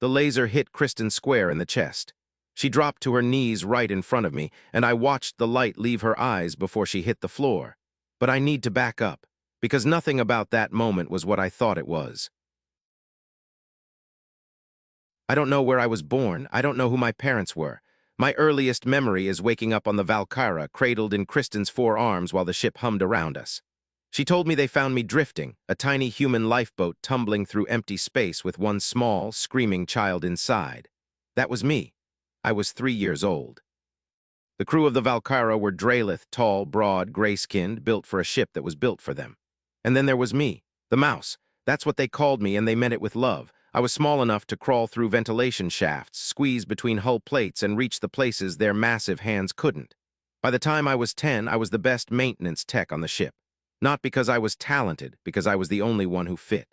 The laser hit Kristen square in the chest. She dropped to her knees right in front of me, and I watched the light leave her eyes before she hit the floor. But I need to back up, because nothing about that moment was what I thought it was. I don't know where I was born. I don't know who my parents were. My earliest memory is waking up on the Valkara, cradled in Kristen's forearms while the ship hummed around us. She told me they found me drifting, a tiny human lifeboat tumbling through empty space with one small, screaming child inside. That was me. I was 3 years old. The crew of the Valkara were Draelith, tall, broad, gray-skinned, built for a ship that was built for them. And then there was me, the mouse. That's what they called me, and they meant it with love. I was small enough to crawl through ventilation shafts, squeeze between hull plates, and reach the places their massive hands couldn't. By the time I was 10, I was the best maintenance tech on the ship. Not because I was talented, because I was the only one who fit.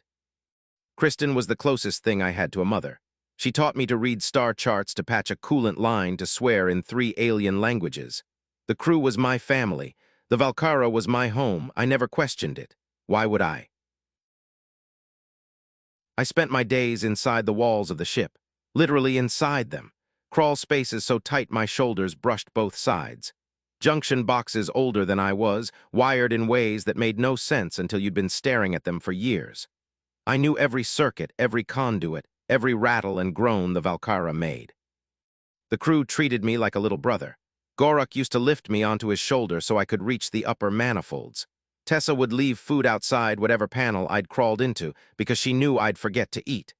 Kristen was the closest thing I had to a mother. She taught me to read star charts, to patch a coolant line, to swear in 3 alien languages. The crew was my family. The Valkara was my home. I never questioned it. Why would I? I spent my days inside the walls of the ship, literally inside them. Crawl spaces so tight my shoulders brushed both sides. Junction boxes older than I was, wired in ways that made no sense until you'd been staring at them for years. I knew every circuit, every conduit, every rattle and groan the Valkara made. The crew treated me like a little brother. Goruk used to lift me onto his shoulder so I could reach the upper manifolds. Tessa would leave food outside whatever panel I'd crawled into because she knew I'd forget to eat.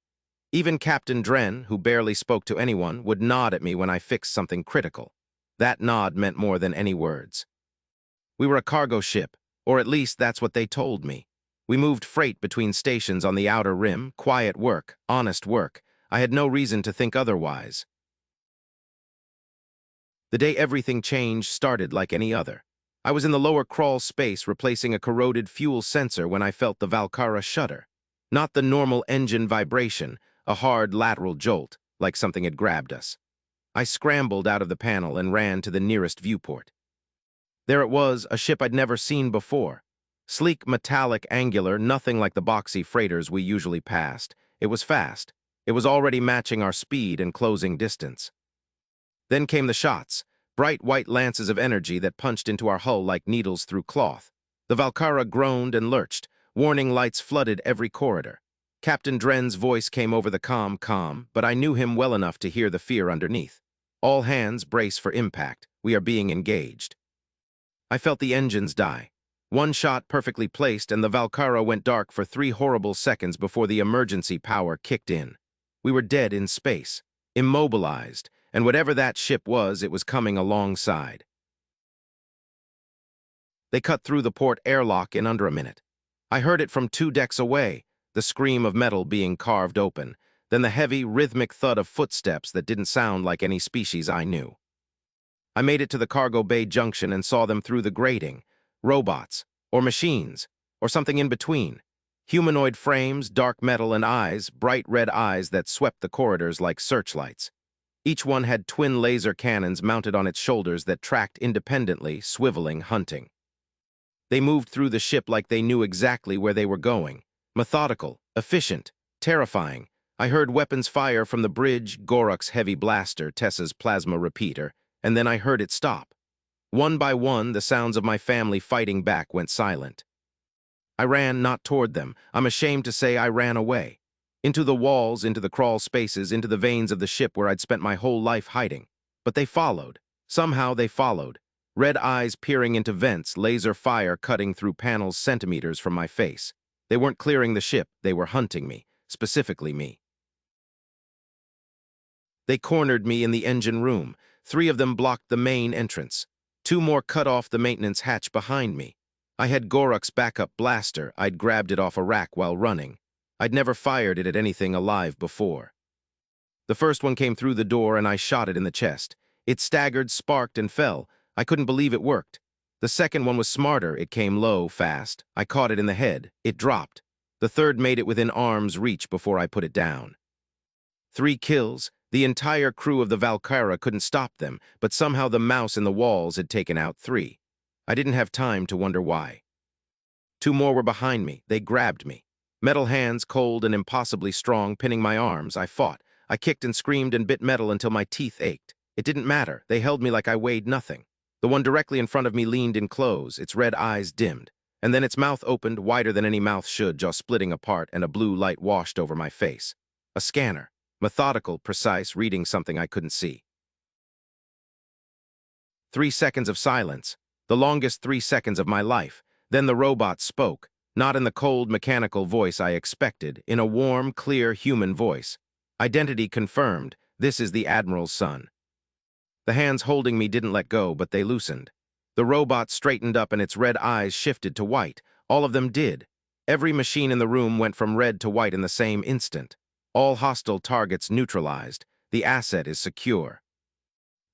Even Captain Dren, who barely spoke to anyone, would nod at me when I fixed something critical. That nod meant more than any words. We were a cargo ship, or at least that's what they told me. We moved freight between stations on the outer rim, quiet work, honest work. I had no reason to think otherwise. The day everything changed started like any other. I was in the lower crawl space replacing a corroded fuel sensor when I felt the Valkara shudder. Not the normal engine vibration, a hard lateral jolt, like something had grabbed us. I scrambled out of the panel and ran to the nearest viewport. There it was, a ship I'd never seen before. Sleek, metallic, angular, nothing like the boxy freighters we usually passed. It was fast. It was already matching our speed and closing distance. Then came the shots, bright white lances of energy that punched into our hull like needles through cloth. The Valkara groaned and lurched. Warning lights flooded every corridor. Captain Dren's voice came over the calm, but I knew him well enough to hear the fear underneath. All hands brace for impact. We are being engaged. I felt the engines die. One shot perfectly placed, and the Valkara went dark for 3 horrible seconds before the emergency power kicked in. We were dead in space, immobilized, and whatever that ship was, it was coming alongside. They cut through the port airlock in under a minute. I heard it from 2 decks away, the scream of metal being carved open, then the heavy, rhythmic thud of footsteps that didn't sound like any species I knew. I made it to the cargo bay junction and saw them through the grating. Robots, or machines, or something in between. Humanoid frames, dark metal, and eyes, bright red eyes that swept the corridors like searchlights. Each one had twin laser cannons mounted on its shoulders that tracked independently, swiveling, hunting. They moved through the ship like they knew exactly where they were going. Methodical, efficient, terrifying. I heard weapons fire from the bridge, Goruk's heavy blaster, Tessa's plasma repeater, and then I heard it stop. One by one, the sounds of my family fighting back went silent. I ran not toward them. I'm ashamed to say I ran away. Into the walls, into the crawl spaces, into the veins of the ship where I'd spent my whole life hiding. But they followed. Somehow they followed. Red eyes peering into vents, laser fire cutting through panels centimeters from my face. They weren't clearing the ship, they were hunting me, specifically me. They cornered me in the engine room. 3 of them blocked the main entrance. 2 more cut off the maintenance hatch behind me. I had Goruk's backup blaster. I'd grabbed it off a rack while running. I'd never fired it at anything alive before. The first one came through the door and I shot it in the chest. It staggered, sparked, and fell. I couldn't believe it worked. The second one was smarter. It came low, fast. I caught it in the head. It dropped. The third made it within arm's reach before I put it down. 3 kills. The entire crew of the Valkara couldn't stop them, but somehow the mouse in the walls had taken out 3. I didn't have time to wonder why. 2 more were behind me. They grabbed me. Metal hands, cold and impossibly strong, pinning my arms. I fought. I kicked and screamed and bit metal until my teeth ached. It didn't matter. They held me like I weighed nothing. The one directly in front of me leaned in close, its red eyes dimmed. And then its mouth opened, wider than any mouth should, jaw splitting apart, and a blue light washed over my face. A scanner. Methodical, precise, reading something I couldn't see. 3 seconds of silence. The longest 3 seconds of my life. Then the robot spoke, not in the cold, mechanical voice I expected, in a warm, clear, human voice. Identity confirmed. This is the Admiral's son. The hands holding me didn't let go, but they loosened. The robot straightened up and its red eyes shifted to white. All of them did. Every machine in the room went from red to white in the same instant. All hostile targets neutralized. The asset is secure.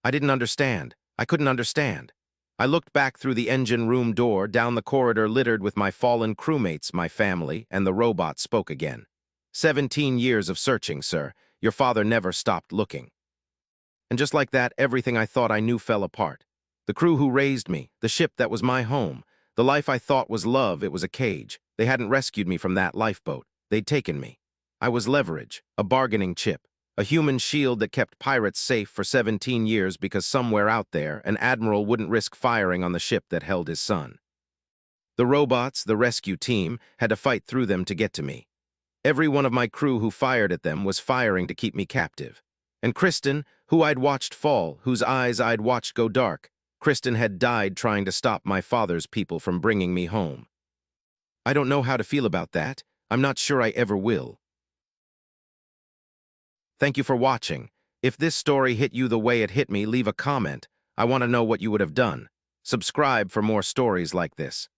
I didn't understand. I couldn't understand. I looked back through the engine room door, down the corridor littered with my fallen crewmates, my family, and the robot spoke again. 17 years of searching, sir. Your father never stopped looking. And just like that, everything I thought I knew fell apart. The crew who raised me, the ship that was my home, the life I thought was love, it was a cage. They hadn't rescued me from that lifeboat. They'd taken me. I was leverage, a bargaining chip, a human shield that kept pirates safe for 17 years because somewhere out there, an admiral wouldn't risk firing on the ship that held his son. The robots, the rescue team, had to fight through them to get to me. Every one of my crew who fired at them was firing to keep me captive. And Kristen, who I'd watched fall, whose eyes I'd watched go dark, Kristen had died trying to stop my father's people from bringing me home. I don't know how to feel about that. I'm not sure I ever will. Thank you for watching. If this story hit you the way it hit me, leave a comment. I want to know what you would have done. Subscribe for more stories like this.